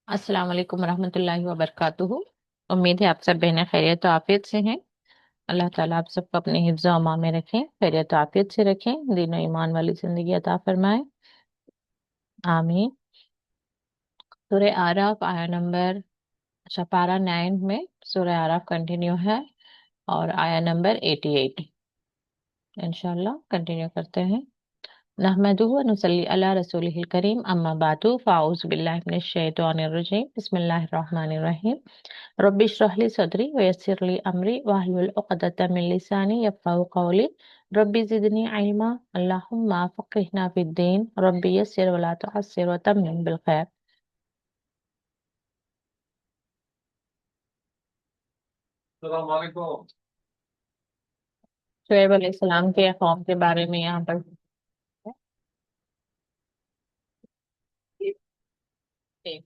अस्सलाम वालेकुम रहमतुल्लाहि व बरकातुहू। उम्मीद है आप सब बहनें खैरियत और आफियत से हैं। अल्लाह ताला आप सबको अपने हिफ्ज़ व अमान में रखें, खैरियत और आफियत से रखें, दीन और ईमान वाली जिंदगी अता फरमाए, आमीन। सूरह आराफ आया नंबर पारा 9 में सूरह आराफ कंटिन्यू है और आया नंबर 88 इंशाल्लाह कंटिन्यू करते हैं। नहमदुहु व नुसल्ली अला रसूलिहिल करीम, अम्मा बादु, फ़ाऊज़ु बिल्लाहि मिनश शैतानिर रजीम, बिस्मिल्लाहिर रहमानिर रहीम। रब्बि इश्रह ली सदरी व यस्सिर ली अमरी वाहलुल उक़दतम मिन लिसानी यफ़क़हू क़ौली। रब्बि ज़िदनी इल्मा, अल्लाहुम्मा फ़क़्हिना फ़िद्दीन, रब्बि यस्सिर व ला तुअस्सिर व तम्मिम बिल खैर। शुएब अलैहिस्सलाम के कौम के बारे में यहाँ पर है।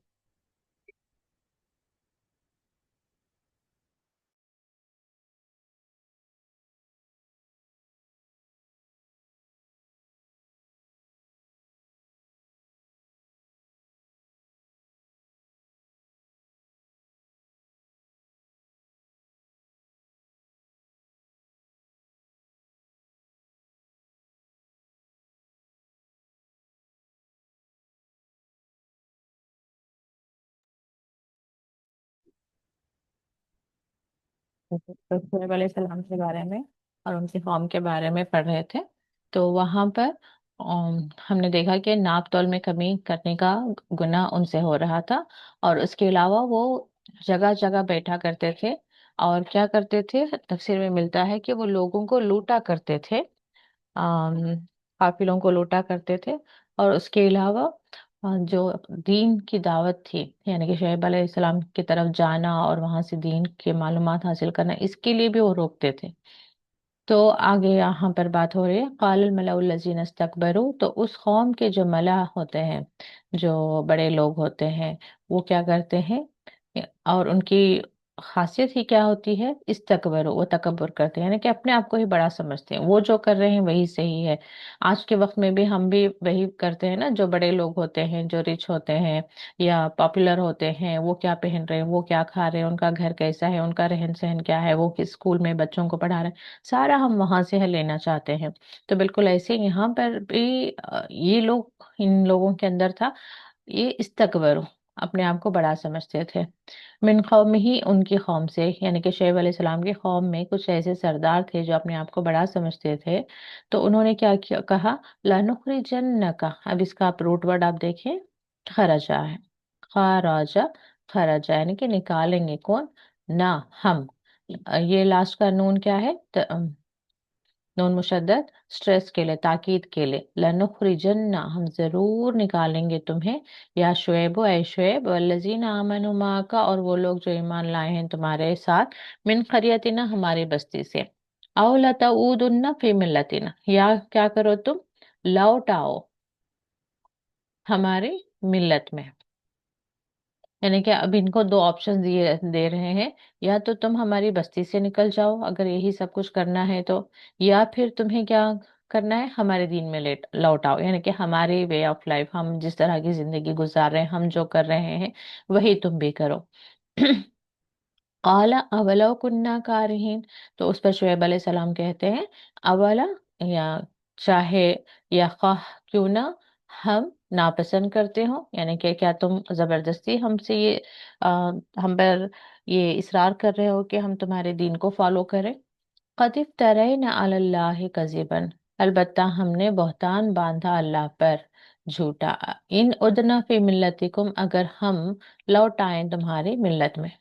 तो शुएब अलैहिस्सलाम के बारे में और उनकी कौम के बारे में पढ़ रहे थे। तो वहां पर हमने देखा कि नाप तौल में कमी करने का गुनाह उनसे हो रहा था और उसके अलावा वो जगह जगह बैठा करते थे और क्या करते थे, तफसीर में मिलता है कि वो लोगों को लूटा करते थे, अम, काफिलों को लूटा करते थे। और उसके अलावा जो दीन की दावत थी, यानी कि शुएब अलैहिस्सलाम की तरफ जाना और वहां से दीन की मालूमात हासिल करना, इसके लिए भी वो रोकते थे। तो आगे यहाँ पर बात हो रही है, कालल मलाउल्लज़ीना इस्तकबरू, तो उस कौम के जो मला होते हैं, जो बड़े लोग होते हैं, वो क्या करते हैं और उनकी खासियत ही क्या होती है, इस्तकबरू, वो तकब्बुर करते हैं, यानी कि अपने आप को ही बड़ा समझते हैं, वो जो कर रहे हैं वही सही है। आज के वक्त में भी हम भी वही करते हैं ना, जो बड़े लोग होते हैं, जो रिच होते हैं या पॉपुलर होते हैं, वो क्या पहन रहे हैं, वो क्या खा रहे हैं, उनका घर कैसा है, उनका रहन सहन क्या है, वो किस स्कूल में बच्चों को पढ़ा रहे हैं, सारा हम वहां से लेना चाहते हैं। तो बिल्कुल ऐसे ही यहाँ पर भी ये लोग, इन लोगों के अंदर था ये इस्तकबर, अपने आप को बड़ा समझते थे। मिन कौम ही, उनकी कौम से, यानी कि शुएब अलैहिस्सलाम की कौम में कुछ ऐसे सरदार थे जो अपने आप को बड़ा समझते थे। तो उन्होंने कहा, लानुखरिजन्नका, अब इसका आप रूट वर्ड आप देखें, खरजा है, खराजा, खराजा यानी कि निकालेंगे, कौन, ना, हम। ये लास्ट का नून क्या है, नून मुशद्दद, स्ट्रेस के लिए, ताकीद के लिए, लनुखरिजन्ना, हम जरूर निकालेंगे तुम्हें, या शुएब, ऐ शुएब, वल्लजीना आमनु माका, और वो लोग जो ईमान लाए हैं तुम्हारे साथ, मिन करियतिना, हमारी बस्ती से, औ लतऊदुन्ना फी मिल्लतिना, या क्या करो तुम, लौट आओ हमारे मिल्लत में। यानी कि अब इनको दो ऑप्शन दिए दे रहे हैं, या तो तुम हमारी बस्ती से निकल जाओ अगर यही सब कुछ करना है तो, या फिर तुम्हें क्या करना है, हमारे दीन में लेट लौट आओ, यानी कि हमारे वे ऑफ लाइफ, हम जिस तरह की जिंदगी गुजार रहे हैं, हम जो कर रहे हैं वही तुम भी करो। काला अवला कुन्ना कारिहीन, तो उस पर शुएब अलैहिस्सलाम कहते हैं, अवला, या चाहे या खाह क्यों ना हम नापसंद करते हो, यानी कि क्या तुम जबरदस्ती हमसे ये हम पर ये इसरार कर रहे हो कि हम तुम्हारे दीन को फॉलो करें। कदिफ तरैन अल्लाह कज़िबन, अलबत्ता हमने बहतान बांधा अल्लाह पर झूठा, इन उदना फी मिल्लतिकुम, अगर हम लौट आए तुम्हारी मिल्लत में।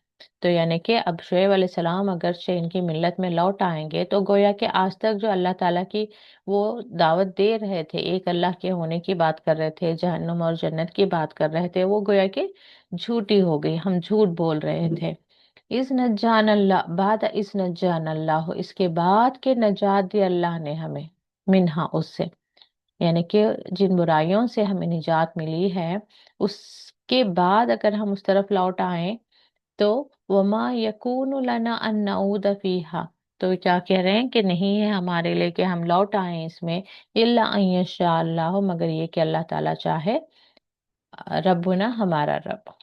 तो यानी कि अब शुएब अलैहिस्सलाम अगर से इनकी मिल्लत में लौट आएंगे तो गोया कि आज तक जो अल्लाह ताला की वो दावत दे रहे थे, एक अल्लाह के होने की बात कर रहे थे, जहन्नुम और जन्नत की बात कर रहे थे, वो गोया कि झूठी हो गई, हम झूठ बोल रहे थे। इस नजान अल्लाह, बाद इस नजान अल्लाह, इसके बाद के नजात दी अल्लाह ने हमें, मिन्हा, उससे, यानी कि जिन बुराइयों से हमें निजात मिली है, उसके बाद अगर हम उस तरफ लौट आए तो वमा यकूनु लना अन नऊद फीहा, तो क्या कह रहे हैं कि नहीं है हमारे लिए कि हम लौट आए इसमें, इल्ला अन यशा अल्लाह, मगर ये कि अल्लाह ताला चाहे, रब्बुना, हमारा रब।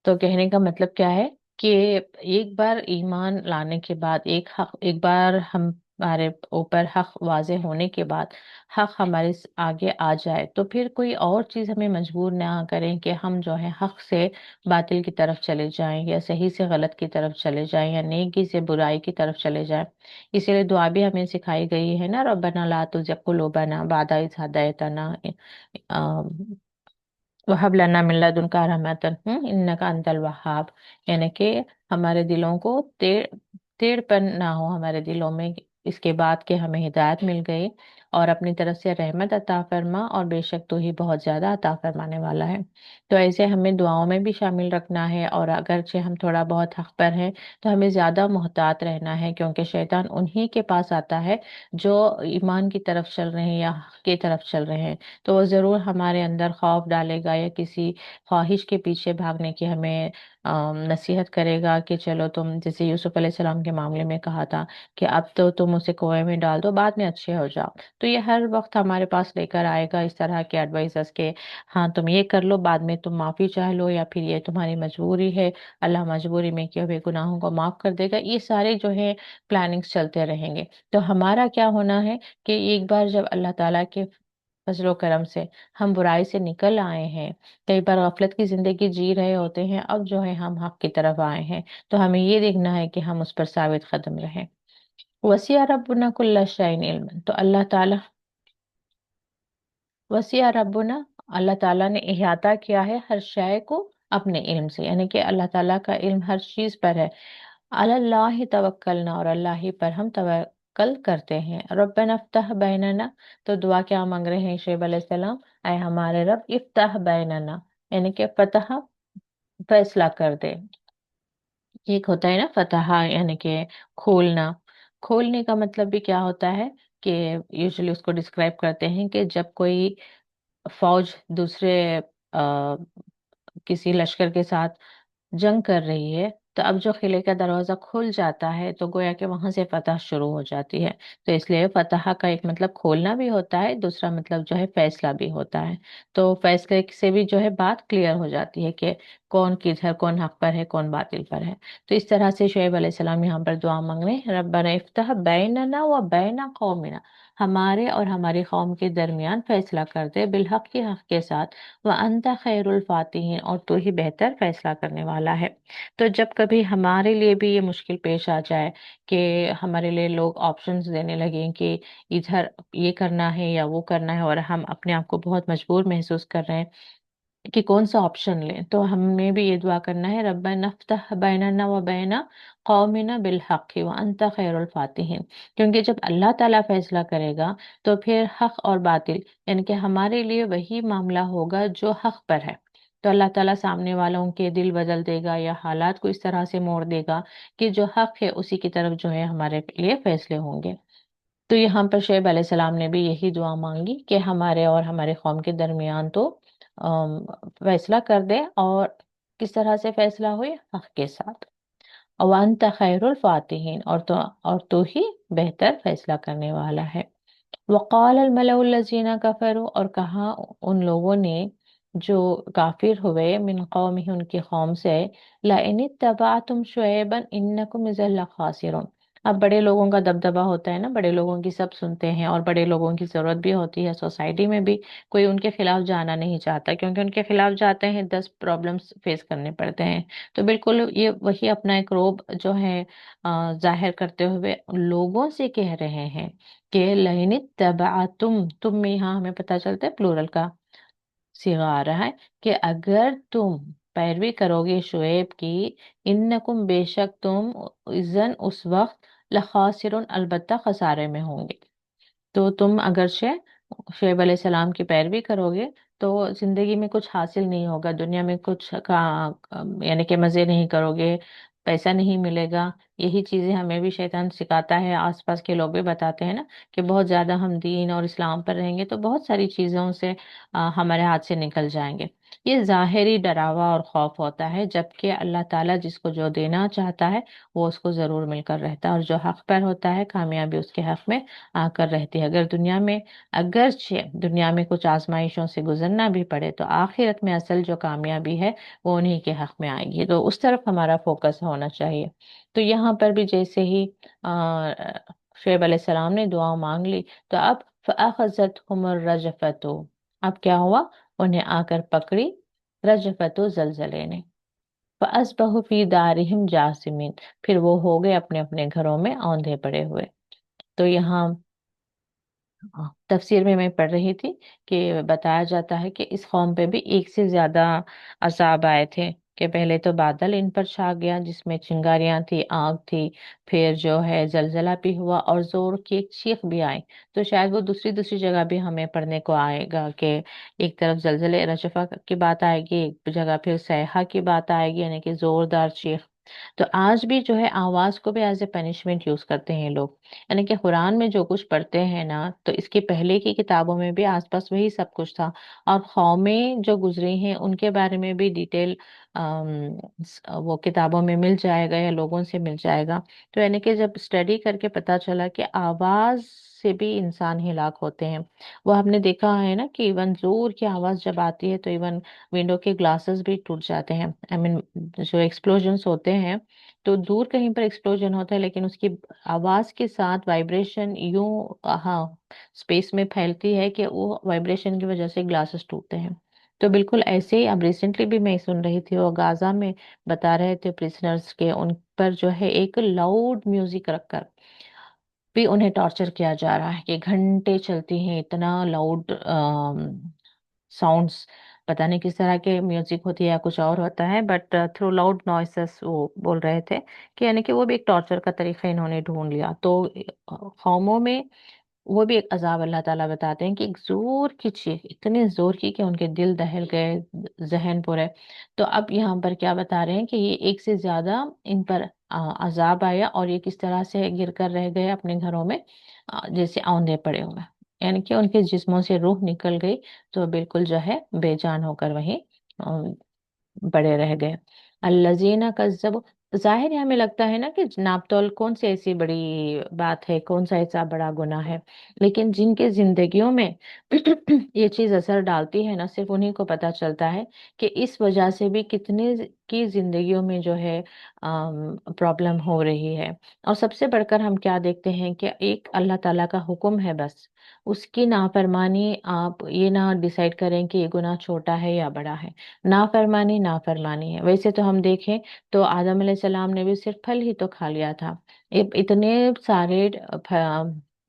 تو کہنے کا مطلب کیا ہے کہ ایک بار ایمان لانے کے بعد، ایک بار ہمارے اوپر حق واضح ہونے کے بعد، حق ہمارے آگے آ جائے، تو پھر کوئی اور چیز ہمیں مجبور نہ کریں کہ ہم جو ہے حق سے باطل کی طرف چلے جائیں، یا صحیح سے غلط کی طرف چلے جائیں، یا نیکی سے برائی کی طرف چلے جائیں۔ اسی لیے دعا بھی ہمیں سکھائی گئی ہے نا، ربنا لا تزغ قلوبنا بعد إذ هديتنا وَهَبْ لَنَا مِن لَّدُنكَ رَحْمَةً إِنَّكَ أَنتَ الْوَهَّابُ، یعنی کہ ہمارے دلوں کو تیڑ پن نہ ہو ہمارے دلوں میں، اس کے بعد کہ ہمیں ہدایت مل گئی، اور اپنی طرف سے رحمت عطا فرما، اور بے شک تو ہی بہت زیادہ عطا فرمانے والا ہے۔ تو ایسے ہمیں دعاؤں میں بھی شامل رکھنا ہے، اور اگرچہ ہم تھوڑا بہت حق پر ہیں تو ہمیں زیادہ محتاط رہنا ہے، کیونکہ شیطان انہی کے پاس آتا ہے جو ایمان کی طرف چل رہے ہیں یا حق کی طرف چل رہے ہیں، تو وہ ضرور ہمارے اندر خوف ڈالے گا، یا کسی خواہش کے پیچھے بھاگنے کی ہمیں نصیحت کرے گا کہ چلو تم، جیسے یوسف علیہ السلام کے معاملے میں کہا تھا کہ اب تو تم اسے کنویں میں ڈال دو، بعد میں اچھے ہو جاؤ۔ تو یہ ہر وقت ہمارے پاس لے کر آئے گا اس طرح کے ایڈوائزز کے، ہاں تم یہ کر لو، بعد میں تم معافی چاہ لو، یا پھر یہ تمہاری مجبوری ہے، اللہ مجبوری میں کیے ہوئے گناہوں کو معاف کر دے گا۔ یہ سارے جو ہے پلاننگز چلتے رہیں گے۔ تو ہمارا کیا ہونا ہے کہ ایک بار جب اللہ تعالیٰ کے فضل و کرم سے ہم برائی سے نکل آئے ہیں، کئی بار غفلت کی زندگی جی رہے ہوتے ہیں، اب جو ہے ہم حق کی طرف آئے ہیں، تو ہمیں یہ دیکھنا ہے کہ ہم اس پر ثابت قدم رہیں۔ وسیع ربنا کل شیء علما، تو اللہ تعالیٰ، وسیع ربنا، اللہ تعالیٰ نے احاطہ کیا ہے ہر شے کو اپنے علم سے، یعنی کہ اللہ تعالیٰ کا علم ہر چیز پر ہے۔ علی اللہ توکلنا، اور اللہ ہی پر ہم توکل کرتے ہیں۔ ربنا افتح بیننا، تو دعا کیا مانگ رہے ہیں شعیب علیہ السلام؟ اے ہمارے رب، افتح بیننا، یعنی کہ فتح، فیصلہ کر دے۔ ایک ہوتا ہے نا فتح، یعنی کہ کھولنا، کھولنے کا مطلب بھی کیا ہوتا ہے کہ یوزلی اس کو ڈسکرائب کرتے ہیں کہ جب کوئی فوج دوسرے آ، کسی لشکر کے ساتھ جنگ کر رہی ہے، تو اب جو قلعے کا دروازہ کھل جاتا ہے تو گویا کہ وہاں سے فتح شروع ہو جاتی ہے۔ تو اس لیے فتح کا ایک مطلب کھولنا بھی ہوتا ہے، دوسرا مطلب جو ہے فیصلہ بھی ہوتا ہے۔ تو فیصلے سے بھی جو ہے بات کلیئر ہو جاتی ہے کہ کون کدھر، کون حق پر ہے، کون باطل پر ہے۔ تو اس طرح سے شعیب علیہ السلام یہاں پر دعا مانگ رہے ہیں، ربنا افتح بیننا و بین قومنا، ہمارے اور ہماری قوم کے درمیان فیصلہ کر دے، بالحق کی حق کے ساتھ، وانت خیر الفاتحین، اور تو ہی بہتر فیصلہ کرنے والا ہے۔ تو جب کبھی ہمارے لیے بھی یہ مشکل پیش آ جائے کہ ہمارے لیے لوگ آپشنز دینے لگیں کہ ادھر یہ کرنا ہے یا وہ کرنا ہے، اور ہم اپنے آپ کو بہت مجبور محسوس کر رہے ہیں کہ کون سا آپشن لیں، تو ہمیں بھی یہ دعا کرنا ہے، ربنا افتح بیننا و بین قومنا بالحق وانت خیر الفاتحین، کیونکہ جب اللہ تعالیٰ فیصلہ کرے گا تو پھر حق اور باطل، یعنی کہ ہمارے لیے وہی معاملہ ہوگا جو حق پر ہے۔ تو اللہ تعالیٰ سامنے والوں کے دل بدل دے گا، یا حالات کو اس طرح سے موڑ دے گا کہ جو حق ہے اسی کی طرف جو ہے ہمارے لیے فیصلے ہوں گے۔ تو یہاں پر شعیب علیہ السلام نے بھی یہی دعا مانگی کہ ہمارے اور ہمارے قوم کے درمیان تو آم، فیصلہ کر دے، اور کس طرح سے فیصلہ ہوئے؟ حق کے ساتھ۔ وانت خیر الفاتحین، اور تو ہی بہتر فیصلہ کرنے والا ہے۔ وقال الملأ الذین کفروا، اور کہا ان لوگوں نے جو کافر ہوئے، من قوم، ان کی قوم سے، لئن اتبعتم شعیبا انکم اذا لخاسرون۔ اب بڑے لوگوں کا دبدبہ ہوتا ہے نا، بڑے لوگوں کی سب سنتے ہیں، اور بڑے لوگوں کی ضرورت بھی ہوتی ہے سوسائٹی میں بھی، کوئی ان کے خلاف جانا نہیں چاہتا، کیونکہ ان کے خلاف جاتے ہیں 10 پرابلمس فیس کرنے پڑتے ہیں۔ تو بالکل یہ وہی اپنا ایک روب جو ہے ظاہر کرتے ہوئے لوگوں سے کہہ رہے ہیں کہ لئن اتبعتم، تم میں یہاں ہمیں پتہ چلتا ہے پلورل کا صیغہ آ رہا ہے کہ اگر تم پیروی کرو گے شعیب کی، انکم، بے شک تم، اذن اس وقت، لخاسرون، البتہ خسارے میں ہوں گے۔ تو تم اگرچہ شعیب علیہ السلام کی پیروی کرو گے تو زندگی میں کچھ حاصل نہیں ہوگا، دنیا میں کچھ یعنی کہ مزے نہیں کرو گے، پیسہ نہیں ملے گا۔ یہی چیزیں ہمیں بھی شیطان سکھاتا ہے، آس پاس کے لوگ بھی بتاتے ہیں نا کہ بہت زیادہ ہم دین اور اسلام پر رہیں گے تو بہت ساری چیزوں سے ہمارے ہاتھ سے نکل جائیں گے۔ یہ ظاہری ڈراوا اور خوف ہوتا ہے، جبکہ اللہ تعالیٰ جس کو جو دینا چاہتا ہے وہ اس کو ضرور مل کر رہتا ہے، اور جو حق پر ہوتا ہے کامیابی اس کے حق میں آ کر رہتی ہے۔ اگرچہ دنیا میں کچھ آزمائشوں سے گزرنا بھی پڑے، تو آخرت میں اصل جو کامیابی ہے وہ انہی کے حق میں آئے گی، تو اس طرف ہمارا فوکس ہونا چاہیے۔ تو یہاں پر بھی جیسے ہی شعیب علیہ السلام نے دعا مانگ لی، تو اب فَأَخَذَتْهُمُ الرَّجْفَةُ، اب کیا ہوا؟ انہیں آ کر پکڑی رجفت و زلزلے نے۔ فَأَصْبَحُوا فِي دَارِهِمْ جَاثِمِينَ، پھر وہ ہو گئے اپنے اپنے گھروں میں اوندھے پڑے ہوئے۔ تو یہاں تفسیر میں پڑھ رہی تھی کہ بتایا جاتا ہے کہ اس قوم پہ بھی ایک سے زیادہ عذاب آئے تھے، کہ پہلے تو بادل ان پر چھا گیا جس میں چنگاریاں تھی، آگ تھی، پھر جو ہے زلزلہ بھی ہوا اور زور کی ایک چیخ بھی آئی۔ تو شاید وہ دوسری جگہ بھی ہمیں پڑھنے کو آئے گا کہ ایک طرف زلزلے رجفہ کی بات آئے گی، ایک جگہ پھر صیحہ کی بات آئے گی، یعنی کہ زوردار چیخ۔ تو آج بھی جو ہے آواز کو بھی ایز اے پنشمنٹ یوز کرتے ہیں لوگ، یعنی کہ قرآن میں جو کچھ پڑھتے ہیں نا، تو اس کے پہلے کی کتابوں میں بھی آس پاس وہی سب کچھ تھا، اور قومیں جو گزری ہیں ان کے بارے میں بھی ڈیٹیل وہ کتابوں میں مل جائے گا یا لوگوں سے مل جائے گا۔ تو یعنی کہ جب اسٹڈی کر کے پتا چلا کہ آواز سے بھی انسان ہلاک ہوتے ہیں، وہ ہم نے دیکھا ہے نا کہ ایون زور کی آواز جب آتی ہے تو ایون ونڈو کے گلاسز بھی ٹوٹ جاتے ہیں، آئی مین جو ایکسپلوژنس ہوتے ہیں، تو دور کہیں پر ایکسپلوژن ہوتا ہے لیکن اس کی آواز کے ساتھ وائبریشن یوں ہاں اسپیس میں پھیلتی ہے کہ وہ وائبریشن کی وجہ سے گلاسز ٹوٹتے ہیں۔ تو بالکل ایسے ہی اب ریسنٹلی بھی میں سن رہی تھی، وہ غازہ میں بتا رہے تھے پریزنرز کے ان پر جو ہے ایک لاؤڈ میوزک رکھ کر بھی انہیں ٹارچر کیا جا رہا ہے، کہ گھنٹے چلتی ہیں اتنا لاؤڈ ساؤنڈس، پتہ نہیں کس طرح کے میوزک ہوتی ہے یا کچھ اور ہوتا ہے، بٹ تھرو لاؤڈ نوائسز وہ بول رہے تھے کہ یعنی کہ وہ بھی ایک ٹارچر کا طریقہ انہوں نے ڈھونڈ لیا۔ تو قوموں میں وہ بھی ایک عذاب اللہ تعالیٰ بتاتے ہیں کہ ایک زور کی چیخ، اتنے زور کی کہ ان کے دل دہل گئے، ذہن پورے۔ تو اب یہاں پر کیا بتا رہے ہیں کہ یہ ایک سے زیادہ ان پر عذاب آیا، اور یہ کس طرح سے گر کر رہ گئے اپنے گھروں میں جیسے اوندھے پڑے ہوئے، یعنی کہ ان کے جسموں سے روح نکل گئی، تو بالکل جو ہے بے جان ہو کر وہیں بڑے رہ گئے۔ الذین کذبوا، ظاہر ہے ہمیں لگتا ہے نا کہ ناپ تول کون سی ایسی بڑی بات ہے، کون سا ایسا بڑا گناہ ہے، لیکن جن کے زندگیوں میں یہ چیز اثر ڈالتی ہے نا، صرف انہیں کو پتا چلتا ہے کہ اس وجہ سے بھی کتنے کی زندگیوں میں جو ہے پرابلم ہو رہی ہے۔ اور سب سے بڑھ کر ہم کیا دیکھتے ہیں کہ ایک اللہ تعالیٰ کا حکم ہے، بس اس کی نافرمانی، آپ یہ نہ ڈیسائیڈ کریں کہ یہ گناہ چھوٹا ہے یا بڑا ہے، نافرمانی نافرمانی ہے۔ ویسے تو ہم دیکھیں تو آدم علیہ السلام نے بھی صرف پھل ہی تو کھا لیا تھا، اتنے سارے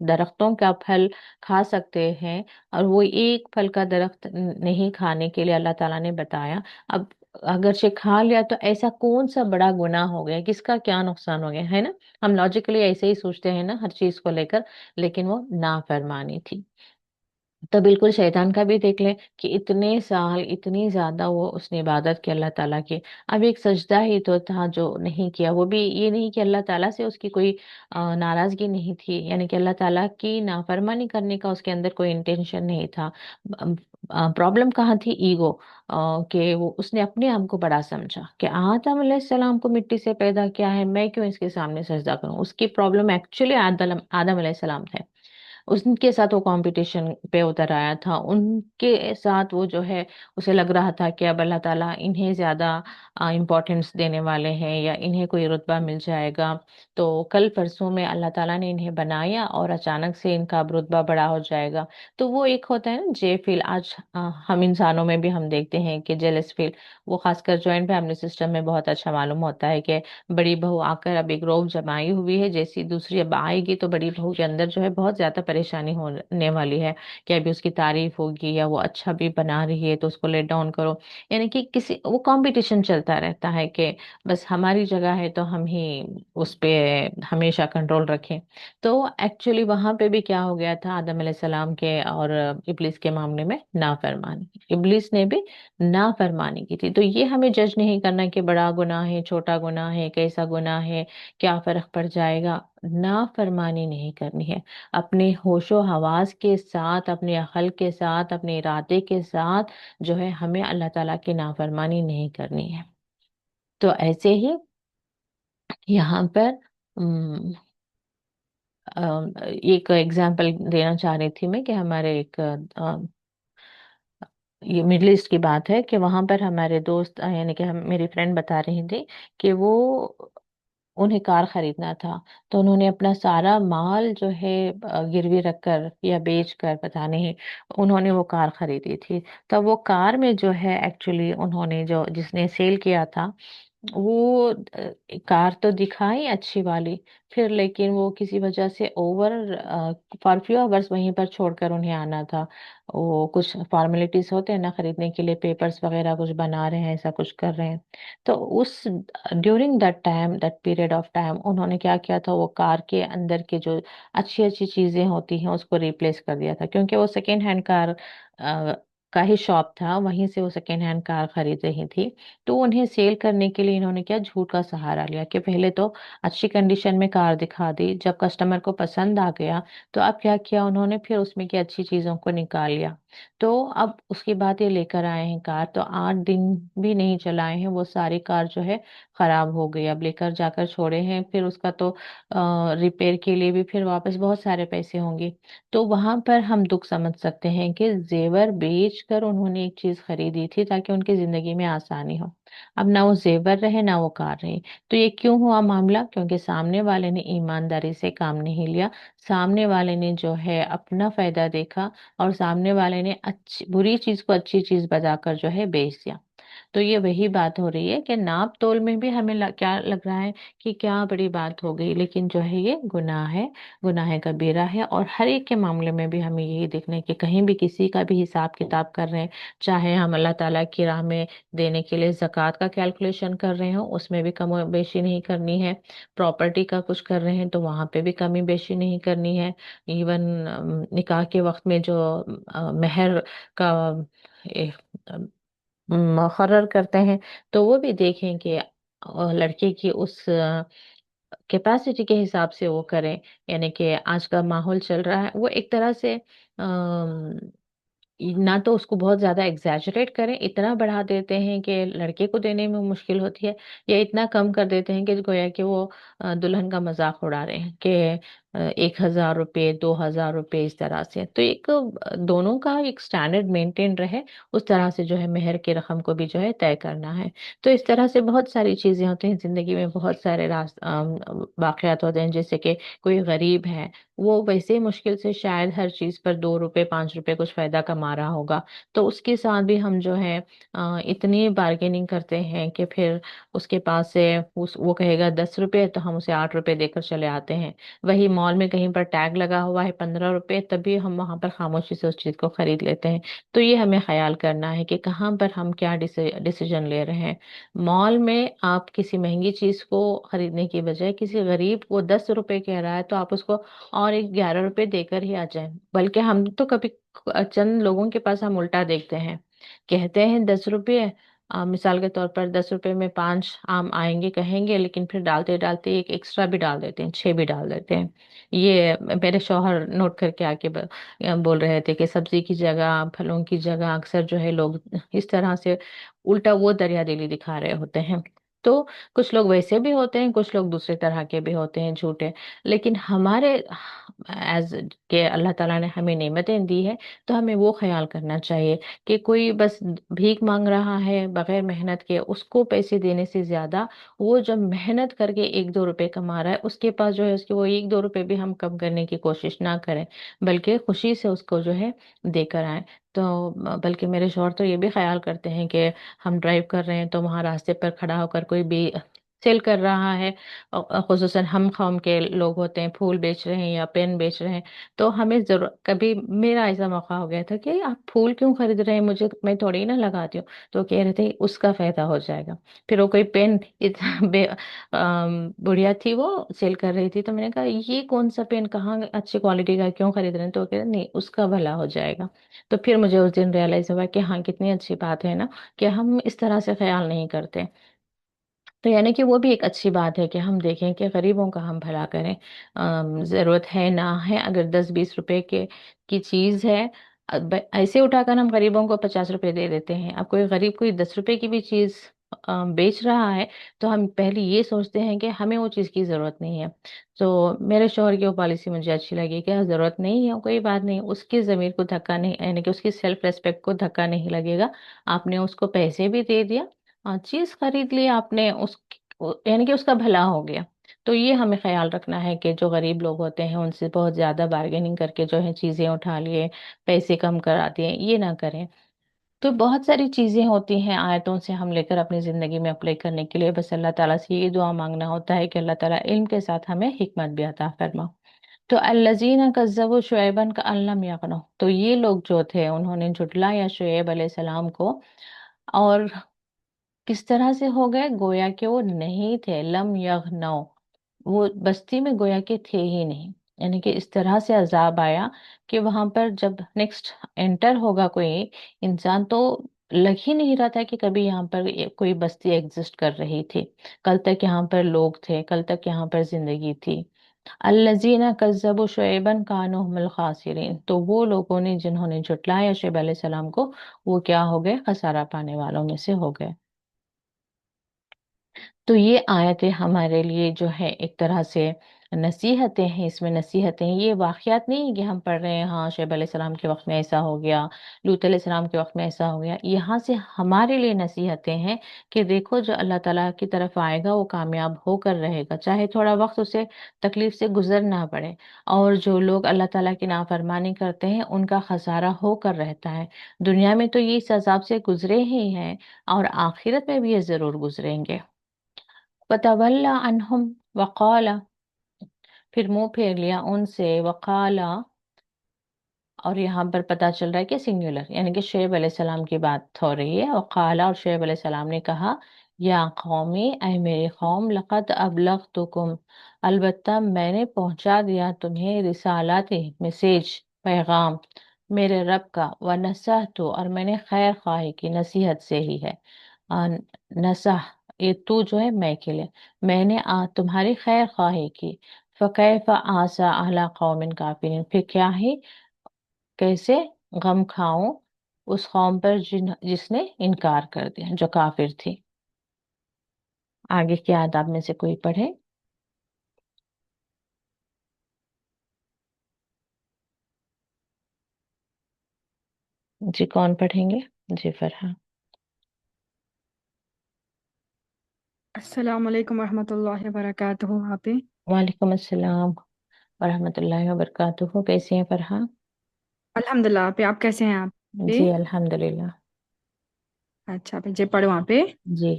درختوں کا پھل کھا سکتے ہیں، اور وہ ایک پھل کا درخت نہیں کھانے کے لیے اللہ تعالیٰ نے بتایا۔ اب اگرچہ کھا لیا تو ایسا کون سا بڑا گناہ ہو گیا، کس کا کیا نقصان ہو گیا ہے نا؟ ہم لاجیکلی ایسے ہی سوچتے ہیں نا ہر چیز کو لے کر، لیکن وہ نافرمانی تھی۔ تو بالکل شیطان کا بھی دیکھ لیں کہ اتنے سال اتنی زیادہ وہ اس نے عبادت کی اللہ تعالیٰ کی، اب ایک سجدہ ہی تو تھا جو نہیں کیا، وہ بھی یہ نہیں کہ اللہ تعالیٰ سے اس کی کوئی ناراضگی نہیں تھی، یعنی کہ اللہ تعالیٰ کی نافرمانی کرنے کا اس کے اندر کوئی انٹینشن نہیں تھا۔ پرابلم کہاں تھی؟ ایگو، کہ وہ اس نے اپنے آپ کو بڑا سمجھا کہ آدم علیہ السلام کو مٹی سے پیدا کیا ہے، میں کیوں اس کے سامنے سجدہ کروں۔ اس کی پرابلم ایکچولی آدم علیہ السلام تھے، ان کے ساتھ وہ کمپٹیشن پہ اتر آیا تھا، ان کے ساتھ وہ جو ہے اسے لگ رہا تھا کہ اب اللہ تعالیٰ انہیں زیادہ امپورٹنس دینے والے ہیں یا انہیں کوئی رتبہ مل جائے گا۔ تو کل پرسوں میں اللہ تعالیٰ نے انہیں بنایا اور اچانک سے ان کا اب رتبہ بڑا ہو جائے گا۔ تو وہ ایک ہوتا ہے نا جے فیل، آج ہم انسانوں میں بھی ہم دیکھتے ہیں کہ جیلس فیل، وہ خاص کر جوائنٹ فیملی سسٹم میں بہت اچھا معلوم ہوتا ہے کہ بڑی بہو آ کر اب ایک روب جمائی ہوئی ہے، جیسی دوسری اب آئے گی تو بڑی بہو کے اندر جو ہے بہت زیادہ پریشانی ہونے والی ہے کہ ابھی اس کی تعریف ہوگی یا وہ اچھا بھی بنا رہی ہے تو اس کو لیٹ ڈاؤن کرو، یعنی کہ کسی وہ کمپٹیشن چلتا رہتا ہے کہ بس ہماری جگہ ہے تو ہم ہی اس پہ ہمیشہ کنٹرول رکھیں۔ تو ایکچولی وہاں پہ بھی کیا ہو گیا تھا آدم علیہ السلام کے اور ابلیس کے معاملے میں؟ نافرمانی، ابلیس نے بھی نافرمانی کی تھی۔ تو یہ ہمیں جج نہیں کرنا کہ بڑا گناہ ہے، چھوٹا گناہ ہے، کیسا گناہ ہے، کیا فرق پڑ جائے گا۔ नाफरमानी नहीं करनी है। अपने होशो हवास के साथ, अपने अकल के साथ, अपने इरादे के साथ जो है हमें अल्लाह ताला की नाफरमानी नहीं करनी है। तो ऐसे ही यहाँ पर एक एग्जांपल देना चाह रही थी मैं कि हमारे एक ये मिडल ईस्ट की बात है कि वहां पर हमारे दोस्त यानी कि हम मेरी फ्रेंड बता रही थी कि वो उन्हें कार खरीदना था। तो उन्होंने अपना सारा माल जो है गिरवी रखकर या बेच कर पता नहीं उन्होंने वो कार खरीदी थी। तब वो कार में जो है एक्चुअली उन्होंने जो जिसने सेल किया था वो कार तो दिखाई अच्छी वाली, फिर लेकिन वो किसी वजह से ओवर फॉर फ्यू आवर्स वहीं पर छोड़कर उन्हें आना था। वो कुछ फॉर्मेलिटीज होते हैं ना खरीदने के लिए, पेपर्स वगैरह कुछ बना रहे हैं, ऐसा कुछ कर रहे हैं। तो उस during that time, that period of time, उन्होंने क्या किया था, वो कार के अंदर के जो अच्छी अच्छी चीजें होती हैं उसको रिप्लेस कर दिया था, क्योंकि वो सेकेंड हैंड कार का ही शॉप था, वहीं से वो सेकेंड हैंड कार खरीद रही थी। तो उन्हें सेल करने के लिए इन्होंने क्या, झूठ का सहारा लिया कि पहले तो अच्छी कंडीशन में कार दिखा दी, जब कस्टमर को पसंद आ गया तो अब क्या किया उन्होंने, फिर उसमें की अच्छी चीजों को निकाल लिया। तो अब उसके बाद ये लेकर आए हैं कार, तो 8 दिन भी नहीं चलाए हैं वो सारी कार जो है खराब हो गई। अब लेकर जाकर छोड़े हैं, फिर उसका तो रिपेयर के लिए भी फिर वापस बहुत सारे पैसे होंगे। तो वहां पर हम दुख समझ सकते हैं कि जेवर बेच कर उन्होंने एक चीज खरीदी थी ताकि उनकी जिंदगी में आसानी हो। अब ना वो जेवर रहे ना वो कार रहे। तो ये क्यों हुआ मामला, क्योंकि सामने वाले ने ईमानदारी से काम नहीं लिया। सामने वाले ने जो है अपना फायदा देखा, और सामने वाले ने अच्छी बुरी चीज को अच्छी चीज बताकर जो है बेच दिया। तो ये वही बात हो रही है कि नाप तोल में भी हमें क्या लग रहा है कि क्या बड़ी बात हो गई, लेकिन जो है ये गुनाह है, गुनाह कबीरा है। और हर एक के मामले में भी हमें यही देखना है कि कहीं भी किसी का भी हिसाब किताब कर रहे हैं, चाहे हम अल्लाह ताला की राह में देने के लिए ज़कात का कैलकुलेशन कर रहे हो, उसमें भी कमी बेशी नहीं करनी है। प्रॉपर्टी का कुछ कर रहे हैं तो वहां पे भी कमी बेशी नहीं करनी है। इवन निकाह के वक्त में जो मेहर का मुकर्रर करते हैं, तो वो भी देखें कि लड़के की उस कैपेसिटी के हिसाब से वो करें। यानी कि आज का माहौल चल रहा है, वो एक तरह से ना तो उसको बहुत ज्यादा एग्जैजरेट करें, इतना बढ़ा देते हैं कि लड़के को देने में मुश्किल होती है, या इतना कम कर देते हैं कि गोया कि वो दुल्हन का मजाक उड़ा रहे हैं कि 1,000 रुपये, 2,000 रुपये, इस तरह से। तो एक दोनों का एक स्टैंडर्ड मेंटेन रहे, उस तरह से जो है मेहर की रकम को भी जो है तय करना है। तो इस तरह से बहुत सारी चीजें होती हैं जिंदगी में, बहुत सारे वाकयात होते हैं। जैसे कि कोई गरीब है, वो वैसे ही मुश्किल से शायद हर चीज पर 2 रुपए 5 रुपए कुछ फायदा कमा रहा होगा, तो उसके साथ भी हम जो है इतनी बार्गेनिंग करते हैं कि फिर उसके पास से वो कहेगा 10 रुपए, तो हम उसे 8 रुपए देकर चले आते हैं। वही मॉल में कहीं पर टैग लगा हुआ है 15 रुपए, तभी हम वहां पर खामोशी से उस चीज को खरीद लेते हैं। तो ये हमें ख्याल करना है कि कहाँ पर हम क्या डिसीजन ले रहे हैं। मॉल में आप किसी महंगी चीज को खरीदने की बजाय किसी गरीब को 10 रुपए कह रहा है तो आप उसको और एक 11 रुपए देकर ही आ जाए। बल्कि हम तो कभी चंद लोगों के पास हम उल्टा देखते हैं, कहते हैं 10 रुपये, मिसाल के तौर पर 10 रुपए में 5 आम आएंगे कहेंगे, लेकिन फिर डालते डालते एक एक्स्ट्रा भी डाल देते हैं, 6 भी डाल देते हैं। ये मेरे शौहर नोट करके आके बोल रहे थे कि सब्जी की जगह, फलों की जगह अक्सर जो है लोग इस तरह से उल्टा वो दरिया दिली दिखा रहे होते हैं। तो कुछ लोग वैसे भी होते हैं, कुछ लोग दूसरे तरह के भी होते हैं झूठे। लेकिन हमारे एज के अल्लाह ताला ने हमें नेमतें दी है, तो हमें वो ख्याल करना चाहिए कि कोई बस भीख मांग रहा है बगैर मेहनत के, उसको पैसे देने से ज्यादा वो जब मेहनत करके 1-2 रुपए कमा रहा है, उसके पास जो है उसके वो 1-2 रुपए भी हम कम करने की कोशिश ना करें, बल्कि खुशी से उसको जो है देकर आए। तो बल्कि मेरे शौहर तो ये भी ख्याल करते हैं कि हम ड्राइव कर रहे हैं तो वहां रास्ते पर खड़ा होकर कोई भी सेल कर रहा है, खुसूसन हम कौम के लोग होते हैं, फूल बेच रहे हैं या पेन बेच रहे हैं, तो हमें जरूर कभी मेरा ऐसा मौका हो गया था कि आप फूल क्यों खरीद रहे हैं, मुझे मैं थोड़ी ना लगाती हूँ। तो कह रहे थे उसका फायदा हो जाएगा। फिर वो कोई पेन बुढ़िया थी वो सेल कर रही थी, तो मैंने कहा ये कौन सा पेन, कहाँ अच्छी क्वालिटी का, क्यों खरीद रहे हैं, तो वो कह रहे नहीं उसका भला हो जाएगा। तो फिर मुझे उस दिन रियलाइज हुआ कि हाँ कितनी अच्छी बात है ना, कि हम इस तरह से ख्याल नहीं करते। तो यानी कि वो भी एक अच्छी बात है कि हम देखें कि गरीबों का हम भला करें। ज़रूरत है ना है, अगर 10-20 रुपए के की चीज़ है, ऐसे उठाकर हम गरीबों को 50 रुपए दे देते हैं। अब कोई गरीब कोई 10 रुपए की भी चीज़ बेच रहा है, तो हम पहले ये सोचते हैं कि हमें वो चीज़ की ज़रूरत नहीं है। तो मेरे शौहर की वो पॉलिसी मुझे अच्छी लगी कि ज़रूरत नहीं है कोई बात नहीं, उसकी ज़मीर को धक्का नहीं, यानी कि उसकी सेल्फ रेस्पेक्ट को धक्का नहीं लगेगा। आपने उसको पैसे भी दे दिया, चीज खरीद ली आपने, उस यानी कि उसका भला हो गया। तो ये हमें ख्याल रखना है कि जो गरीब लोग होते हैं उनसे बहुत ज्यादा बार्गेनिंग करके जो है चीजें उठा लिए, पैसे कम करा दिए, ये ना करें। तो बहुत सारी चीजें होती हैं आयतों से हम लेकर अपनी जिंदगी में अप्लाई करने के लिए, बस अल्लाह ताला से ये दुआ मांगना होता है कि अल्लाह ताला इल्म के साथ हमें हिकमत भी अता फरमा। तो अल्लज़ीना कज़्ज़बू शुएबन का अल्लम यगनो, तो ये लोग जो थे उन्होंने झुटलाया शुएब अलैहिस्सलाम को। और किस तरह से हो गए, गोया कि वो नहीं थे, लम यगनौ, वो बस्ती में गोया के थे ही नहीं। यानी कि इस तरह से अजाब आया कि वहां पर जब नेक्स्ट एंटर होगा कोई इंसान, तो लग ही नहीं रहा था कि कभी यहाँ पर कोई बस्ती एग्जिस्ट कर रही थी। कल तक यहाँ पर लोग थे, कल तक यहाँ पर जिंदगी थी। अल्लजीना कज़्ज़बू शुएबन कानू हुमुल खासिरीन, तो वो लोगों ने जिन्होंने झुटलाया शुएब अलैहिस्सलाम को, वो क्या हो गए, खसारा पाने वालों में से हो गए। तो ये आयतें हमारे लिए जो है एक तरह से नसीहतें हैं, इसमें नसीहतें हैं, ये वाक़यात नहीं है कि हम पढ़ रहे हैं हाँ शुएब अलैहिस्सलाम के वक्त में ऐसा हो गया, लूत अलैहिस्सलाम के वक्त में ऐसा हो गया। यहाँ से हमारे लिए नसीहतें हैं कि देखो जो अल्लाह ताला की तरफ आएगा वो कामयाब होकर रहेगा, चाहे थोड़ा वक्त उसे तकलीफ से गुजरना पड़े। और जो लोग अल्लाह ताला की नाफरमानी करते हैं उनका खसारा होकर रहता है। दुनिया में तो ये इस अजाब से गुजरे ही हैं, और आखिरत में भी ये जरूर गुजरेंगे। वतवल्ला अन्हुम वक़ाला, फिर मुंह फेर लिया उनसे, वक़ाला, और यहाँ पर पता चल रहा है कि सिंगुलर, यानी कि शुएब अलैहिस्सलाम की बात हो रही है। वक़ाला, और शुएब अलैहिस्सलाम ने कहा, या कौमी, ऐ मेरे कौम, लक़द अबलग़तुकुम, अलबत्ता मैंने पहुंचा दिया तुम्हें, रिसालाती, मैसेज, पैगाम मेरे रब का, व नसहतु, और मैंने खैर खाही की, नसीहत से ही है। आ, नसह, ये तू जो है मैं के लिए, मैंने तुम्हारी खैर खाही की। फ़कैफ़ आसा अला कौमिन काफिरीन, फिर क्या है, कैसे गम खाऊं उस कौम पर जिसने इनकार कर दिया, जो काफिर थी। आगे की आदाब में से कोई पढ़े। जी कौन पढ़ेंगे। जी फरहा। अस्सलाम वालेकुम रहमतुल्लाहि व बरकातुहू। आप ही? वालेकुम अस्सलाम वरहमतुल्लाहि वबरकातुहू, कैसी हैं फरहा। अल्हम्दुलिल्लाह। आप कैसे हैं? आप भी? जी अल्हम्दुलिल्लाह। अच्छा, आप जे पढ़ो आप ही। जी।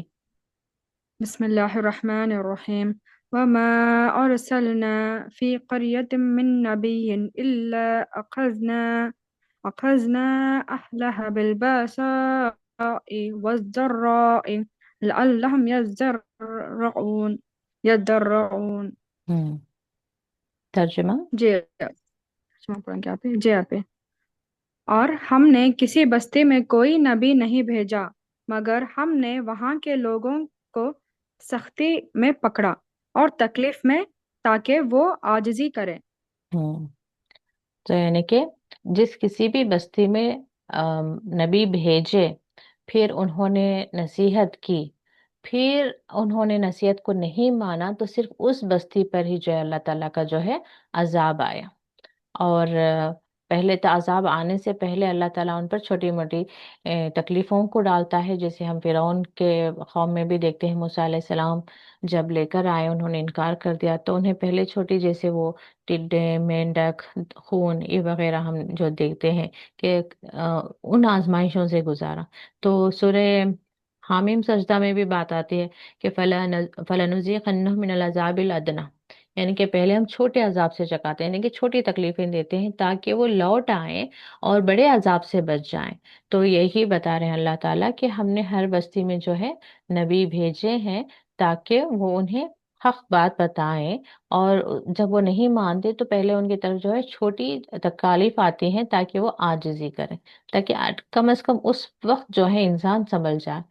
बिस्मिल्लाहिर्रहमानिर्रहीम। वमा अरसलना फी क़रयतिन मिन नबिय्यिन इल्ला अखज़ना अखज़ना अहलहा बिलबासाइ वज़्ज़र्राइ लअल्लहुम यज़्दर्रऊन। हम्म। तर्जुमा। जी, क्षमा पढ़ेंगे आप ही? जी आप ही। और हमने किसी बस्ती में कोई नबी नहीं भेजा, मगर हमने वहां के लोगों को सख्ती में पकड़ा और तकलीफ में, ताकि वो आजिज़ी करें। हम्म। तो यानी कि जिस किसी भी बस्ती में नबी भेजे, फिर उन्होंने नसीहत की, फिर उन्होंने नसीहत को नहीं माना, तो सिर्फ उस बस्ती पर ही जो है अल्लाह ताला का जो है अजाब आया। और पहले तो अजाब आने से पहले अल्लाह ताला उन पर छोटी मोटी तकलीफों को डालता है, जैसे हम फिरौन के कौम में भी देखते हैं। मूसा अलैहिस्सलाम जब लेकर आए, उन्होंने इनकार कर दिया, तो उन्हें पहले छोटी, जैसे वो टिड्डे, मेंढक, खून, ये वगैरह हम जो देखते हैं कि उन आजमाइशों से गुजारा। तो सूरह हामीम सजदा में भी बात आती है कि फलानुज़ीक़न्नहुम मिनल अज़ाबिल अदना, यानी कि पहले हम छोटे अजाब से चकाते हैं, यानी कि छोटी तकलीफें देते हैं ताकि वो लौट आए और बड़े अजाब से बच जाएं। तो यही बता रहे हैं अल्लाह ताला कि हमने हर बस्ती में जो है नबी भेजे हैं, ताकि वो उन्हें हक बात बताएं। और जब वो नहीं मानते तो पहले उनकी तरफ जो है छोटी तकालीफ आती हैं, ताकि वो आजिज़ी करें, ताकि कम से कम उस वक्त जो है इंसान संभल जाए।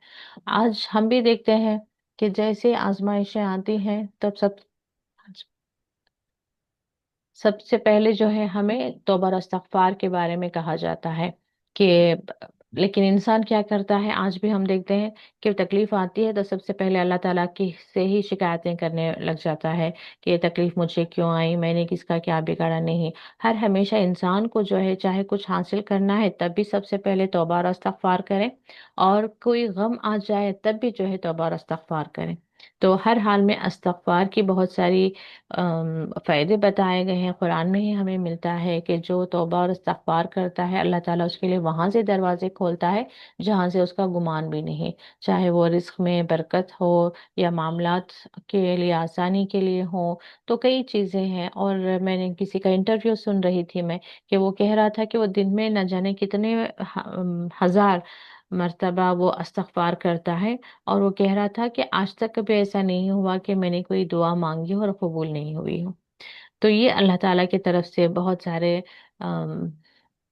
आज हम भी देखते हैं کہ जैसे आजमाइशें आती हैं तब सबसे पहले जो है हमें तौबा और इस्तगफार के बारे में कहा जाता है कि लेकिन इंसान क्या करता है, आज भी हम देखते हैं कि तकलीफ आती है तो सबसे पहले अल्लाह ताला की से ही शिकायतें करने लग जाता है कि ये तकलीफ मुझे क्यों आई, मैंने किसका क्या बिगाड़ा। नहीं, हर हमेशा इंसान को जो है चाहे कुछ हासिल करना है तब भी सबसे पहले तौबा और इस्तगफार करें, और कोई गम आ जाए तब भी जो है तौबा और इस्तगफार करें। तो हर हाल में इस्तगफार की बहुत सारी फायदे बताए गए हैं। कुरान में ही हमें मिलता है कि जो तौबा और इस्तगफार करता है अल्लाह ताला उसके लिए वहां से दरवाजे खोलता है जहां से उसका गुमान भी नहीं, चाहे वो रिस्क में बरकत हो या मामलात के लिए आसानी के लिए हो। तो कई चीजें हैं। और मैंने किसी का इंटरव्यू सुन रही थी मैं, कि वो कह रहा था कि वो दिन में न जाने कितने हजार मर्तबा वो इस्तगफार करता है। और वो कह रहा था कि आज तक कभी ऐसा नहीं हुआ कि मैंने कोई दुआ मांगी हो और कबूल नहीं हुई हो। तो ये अल्लाह ताला की तरफ से बहुत सारे अम,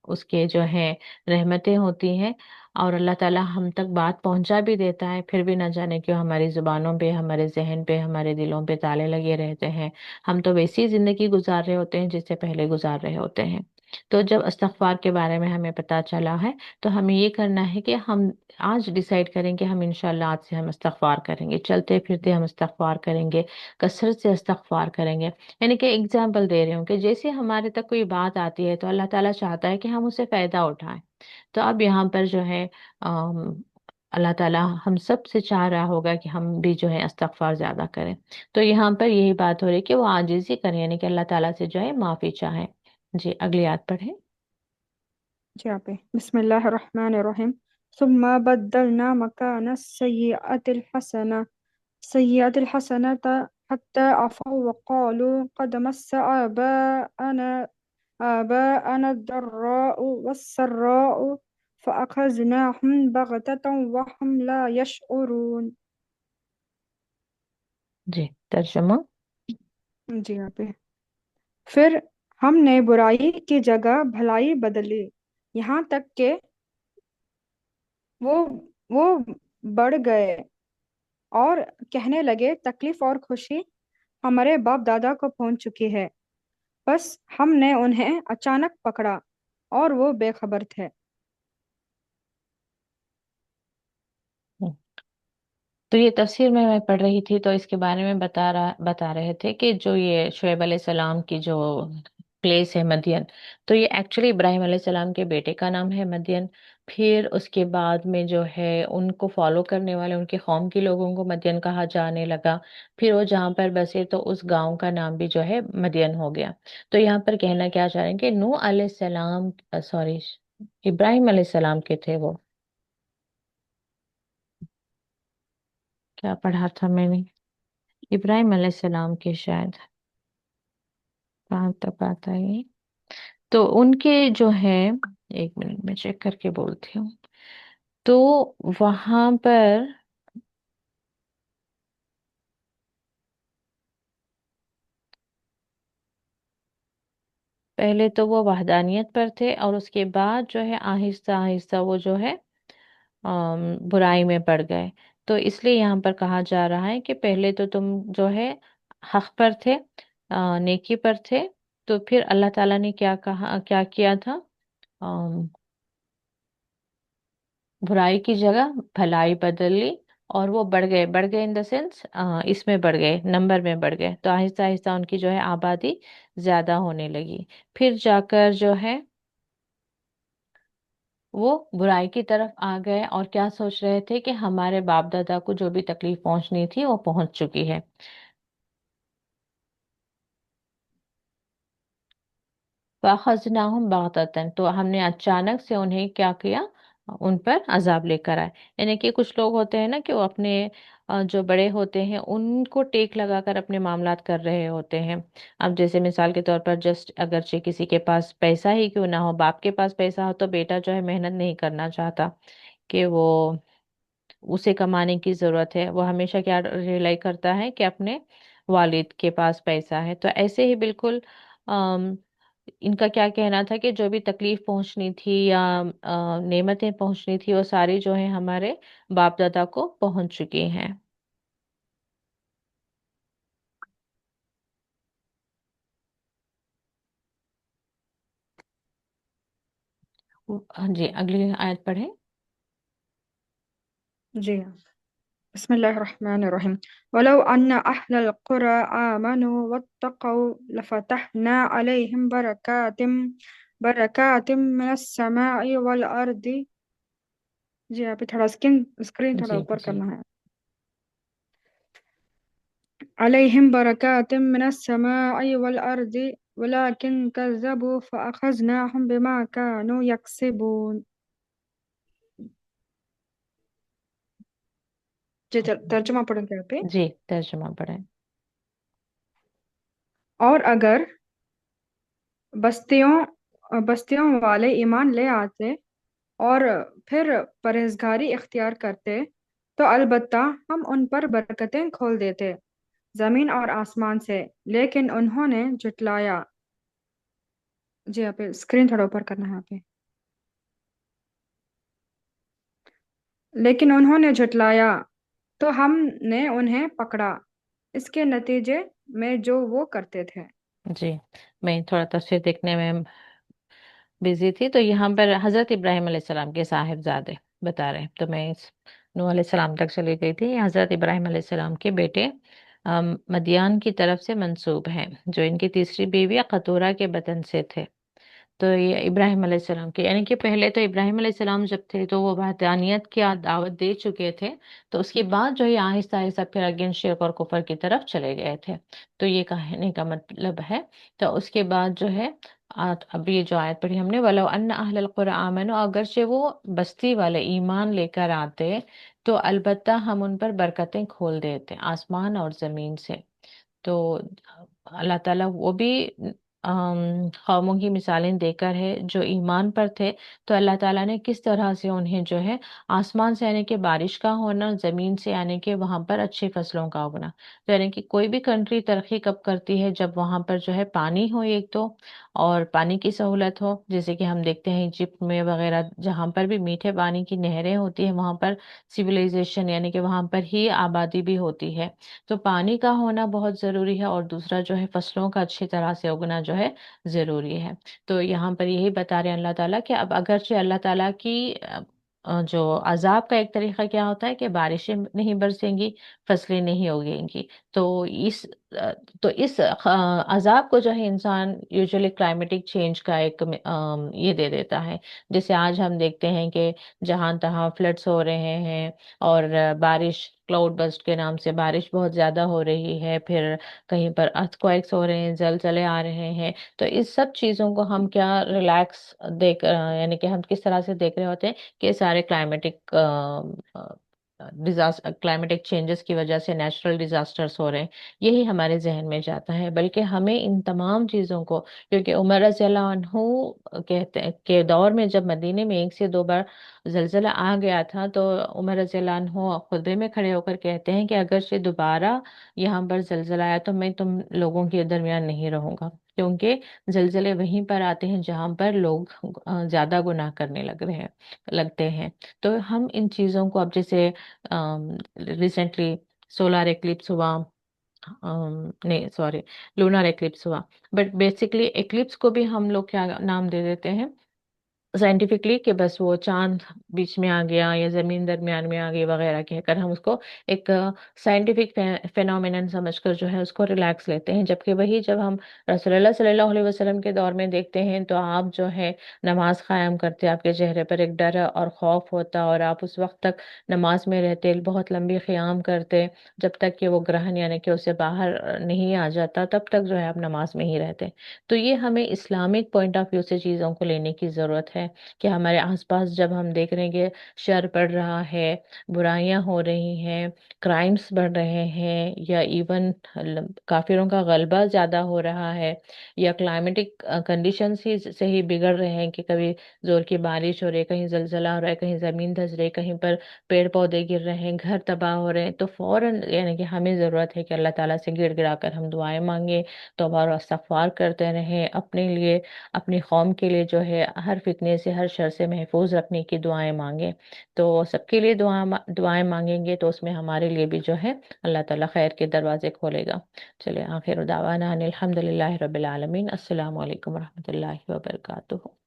उसके जो है रहमतें होती हैं। और अल्लाह ताला हम तक बात पहुंचा भी देता है, फिर भी न जाने क्यों हमारी जुबानों पे, हमारे जहन पे, हमारे दिलों पे ताले लगे रहते हैं। हम तो वैसी ही जिंदगी गुजार रहे होते हैं जिससे पहले गुजार रहे होते हैं। तो जब इस्तगफार के बारे में हमें पता चला है तो हमें ये करना है कि हम आज डिसाइड करें कि हम इंशाल्लाह आज से हम इस्तगफार करेंगे, चलते फिरते हम इस्तगफार करेंगे, कसरत से इस्तगफार करेंगे। यानी कि एग्जाम्पल दे रही हूँ कि जैसे हमारे तक कोई बात आती है तो अल्लाह ताला चाहता है कि हम उससे फायदा उठाएं। तो अब यहाँ पर जो है अम, अल्लाह ताला हम सब से चाह रहा होगा कि हम भी जो है इस्तगफार ज्यादा करें। तो यहाँ पर यही बात हो रही है कि वो आजिज़ी करें, यानी कि अल्लाह ताला से जो है माफी चाहें। जी, अगली आयत पढ़ें। जी आप बिस्मिल्लाहिर्रहमानिर्रहीम। सुम्मा बद्दलना मकान सय्यअतिल हसनत हत्ता अफव वक़ालू क़द मस्स आबाअना الضراء والسراء فأخذناهم بغتة وهم لا يشعرون। जी, तर्जुमा। जी आप फिर हमने बुराई की जगह भलाई बदली, यहाँ तक कि वो वो बढ़ गए और कहने लगे तकलीफ और खुशी हमारे बाप दादा को पहुंच चुकी है। बस हमने उन्हें अचानक पकड़ा और वो बेखबर थे। तो ये तफसीर में मैं पढ़ रही थी तो इसके बारे में बता रहे थे कि जो ये शुएब अलैहिस्सलाम की जो प्लेस है मदियन, तो ये एक्चुअली इब्राहिम अलैहिस्सलाम के बेटे का नाम है मदियन। फिर उसके बाद में जो है उनको फॉलो करने वाले उनके कौम के लोगों को मदियन कहा जाने लगा। फिर वो जहाँ पर बसे तो उस गांव का नाम भी जो है मदियन हो गया। तो यहाँ पर कहना क्या चाह रहे हैं कि नूह अलैहिस्सलाम, सॉरी, इब्राहिम अलैहिस्सलाम के थे वो। क्या पढ़ा था मैंने, इब्राहिम अलैहिस्सलाम के शायद, कहाँ तक आता है ये? तो उनके जो है, एक मिनट में चेक करके बोलती हूँ। तो वहां पर पहले तो वो वहदानियत पर थे और उसके बाद जो है आहिस्ता आहिस्ता वो जो है बुराई में पड़ गए। तो इसलिए यहाँ पर कहा जा रहा है कि पहले तो तुम जो है हक पर थे, नेकी पर थे। तो फिर अल्लाह ताला ने क्या कहा, क्या किया था, बुराई की जगह भलाई बदल ली। और वो बढ़ गए इन द सेंस, इसमें बढ़ गए, नंबर में बढ़ गए। तो आहिस्ता आहिस्ता उनकी जो है आबादी ज्यादा होने लगी। फिर जाकर जो है वो बुराई की तरफ आ गए और क्या सोच रहे थे कि हमारे बाप दादा को जो भी तकलीफ पहुंचनी थी वो पहुंच चुकी है। फ़अख़ज़नाहुम बग़ततन, तो हमने अचानक से उन्हें क्या किया, उन पर अजाब लेकर आए। यानी कि कुछ लोग होते हैं ना कि वो अपने जो बड़े होते हैं उनको टेक लगाकर अपने मामलात कर रहे होते हैं। अब जैसे मिसाल के तौर पर जस्ट अगरचे किसी के पास पैसा ही क्यों ना हो, बाप के पास पैसा हो तो बेटा जो है मेहनत नहीं करना चाहता कि वो उसे कमाने की जरूरत है, वो हमेशा क्या रिलाई करता है कि अपने वालिद के पास पैसा है। तो ऐसे ही बिल्कुल अम, इनका क्या कहना था कि जो भी तकलीफ पहुंचनी थी या नेमतें पहुंचनी थी वो सारी जो है हमारे बाप दादा को पहुंच चुकी हैं। ہاں جی، اگلی آیت پڑھیں۔ جی ہاں، بسم اللہ الرحمن الرحیم ولو ان اہل القرى آمنوا واتقوا لفتحنا علیہم برکات من السماء والارض. جی آپ تھوڑا اسکرین تھوڑا جی اوپر جی کرنا ہے. علیہم برکات من السماء والارض ولكن كذبوا فأخذناهم بما كانوا يكسبون. جی ترجمہ پڑھیں گے آپ. جی، ترجمہ پڑھیں۔ اور اگر بستیوں بستیوں والے ایمان لے آتے اور پھر پرہیزگاری اختیار کرتے تو البتہ ہم ان پر برکتیں کھول دیتے زمین اور آسمان سے، لیکن انہوں نے جھٹلایا. جی آپ اسکرین تھوڑا اوپر کرنا ہے آپ. لیکن انہوں نے جھٹلایا تو ہم نے انہیں پکڑا اس کے نتیجے میں جو وہ کرتے تھے. جی، میں تھوڑا تفسیر دیکھنے میں بزی تھی، تو یہاں پر حضرت ابراہیم علیہ السلام کے صاحبزادے بتا رہے ہیں، تو میں نوح علیہ السلام تک چلی گئی تھی. یہ حضرت ابراہیم علیہ السلام کے بیٹے مدیان کی طرف سے منسوب ہیں، جو ان کی تیسری بیوی قطورہ کے بطن سے تھے. تو یہ ابراہیم علیہ السلام کے، یعنی کہ پہلے تو ابراہیم علیہ السلام جب تھے تو وہ وحدانیت کی دعوت دے چکے تھے، تو اس کے بعد جو یہ آہستہ آہستہ پھر اگین شرک اور کفر کی طرف چلے گئے تھے. تو یہ کہنے کا مطلب ہے. تو اس کے بعد جو ہے اب یہ جو آیت پڑھی ہم نے، وَلَوْ أَنَّ أَهْلَ الْقُرَىٰ آمَنُوا، اگرچہ وہ بستی والے ایمان لے کر آتے تو البتہ ہم ان پر برکتیں کھول دیتے آسمان اور زمین سے. تو اللہ تعالیٰ وہ بھی قوموں کی مثالیں دے کر ہے جو ایمان پر تھے، تو اللہ تعالیٰ نے کس طرح سے انہیں جو ہے آسمان سے یعنی کہ بارش کا ہونا، زمین سے یعنی کہ وہاں پر اچھی فصلوں کا ہونا. تو یعنی کہ کوئی بھی کنٹری ترقی کب کرتی ہے؟ جب وہاں پر جو ہے پانی ہو ایک تو، اور پانی کی سہولت ہو، جیسے کہ ہم دیکھتے ہیں ایجپٹ میں وغیرہ جہاں پر بھی میٹھے پانی کی نہریں ہوتی ہیں وہاں پر سویلائزیشن یعنی کہ وہاں پر ہی آبادی بھی ہوتی ہے. تو پانی کا ہونا بہت ضروری ہے، اور دوسرا جو ہے فصلوں کا اچھی طرح سے اگنا جو ہے ضروری ہے. تو یہاں پر یہی بتا رہے ہیں اللہ تعالیٰ کہ اب اگرچہ اللہ تعالیٰ کی جو عذاب کا ایک طریقہ کیا ہوتا ہے کہ بارشیں نہیں برسیں گی، فصلیں نہیں اگیں گی. تو اس اس عذاب کو جو ہے انسان یوزلی کلائمیٹک چینج کا ایک یہ دے دیتا ہے. جیسے آج ہم دیکھتے ہیں کہ جہاں تہاں فلڈس ہو رہے ہیں، اور بارش کلاؤڈ بسٹ کے نام سے بارش بہت زیادہ ہو رہی ہے، پھر کہیں پر ارتھ کوائکس ہو رہے ہیں، زلزلے آ رہے ہیں. تو اس سب چیزوں کو ہم کیا ریلیکس دیکھ یعنی کہ ہم کس طرح سے دیکھ رہے ہوتے ہیں کہ سارے کلائمیٹک چینجز کی وجہ سے نیچرل ڈیزاسٹرس ہو رہے ہیں. یہی ہمارے ذہن میں جاتا ہے، بلکہ ہمیں ان تمام چیزوں کو، کیونکہ عمر رضی اللہ عنہ کہتے ہیں کہ دور میں جب مدینے میں 1 سے 2 بار زلزلہ آ گیا تھا، تو عمر رضی اللہ عنہ خطبے میں کھڑے ہو کر کہتے ہیں کہ اگر سے دوبارہ یہاں پر زلزلہ آیا تو میں تم لوگوں کے درمیان نہیں رہوں گا، کیونکہ زلزلے وہیں پر آتے ہیں جہاں پر لوگ زیادہ گناہ کرنے لگتے ہیں. تو ہم ان چیزوں کو اب جیسے ریسنٹلی سولار ایکلپس ہوا، نہیں سوری، لونر ایکلپس ہوا، بٹ بیسکلی ایکلپس کو بھی ہم لوگ کیا نام دے دیتے ہیں سائنٹیفکلی کہ بس وہ چاند بیچ میں آ گیا یا زمین درمیان میں آ گئی وغیرہ کہہ کر ہم اس کو ایک سائنٹیفک فینومینن سمجھ کر جو ہے اس کو ریلیکس لیتے ہیں. جبکہ وہی جب ہم رسول اللہ صلی اللہ علیہ وسلم کے دور میں دیکھتے ہیں تو آپ جو ہے نماز قائم کرتے، آپ کے چہرے پر ایک ڈر اور خوف ہوتا، اور آپ اس وقت تک نماز میں رہتے، بہت لمبی قیام کرتے، جب تک کہ وہ گرہن یعنی کہ اسے باہر نہیں آ جاتا تب تک جو ہے آپ نماز میں ہی رہتے. تو یہ ہمیں اسلامک پوائنٹ آف ویو سے چیزوں کو لینے کی ضرورت ہے کہ ہمارے آس پاس جب ہم دیکھ رہے ہیں کہ شر بڑھ رہا ہے، برائیاں ہو رہی ہیں، کرائمز بڑھ رہے ہیں، یا ایون کافروں کا غلبہ زیادہ ہو رہا ہے، یا کلائمیٹک کنڈیشنز ہی سے ہی بگڑ رہے ہیں کہ کبھی زور کی بارش ہو رہی ہے، کہیں زلزلہ ہو رہا ہے، کہیں زمین دھس رہی ہے، کہیں پر پیڑ پودے گر رہے ہیں، گھر تباہ ہو رہے ہیں، تو فوراً یعنی کہ ہمیں ضرورت ہے کہ اللہ تعالیٰ سے گڑ گڑا کر ہم دعائیں مانگیں، توبہ اور استغفار کرتے رہیں، اپنے لیے، اپنی قوم کے لیے جو ہے ہر فتنے سے، ہر شر سے محفوظ رکھنے کی دعائیں مانگیں. تو سب کے لیے دعائیں مانگیں گے تو اس میں ہمارے لیے بھی جو ہے اللہ تعالیٰ خیر کے دروازے کھولے گا. چلے آخر دعوانا ان الحمد للہ رب العالمین. السلام علیکم ورحمۃ اللہ وبرکاتہ.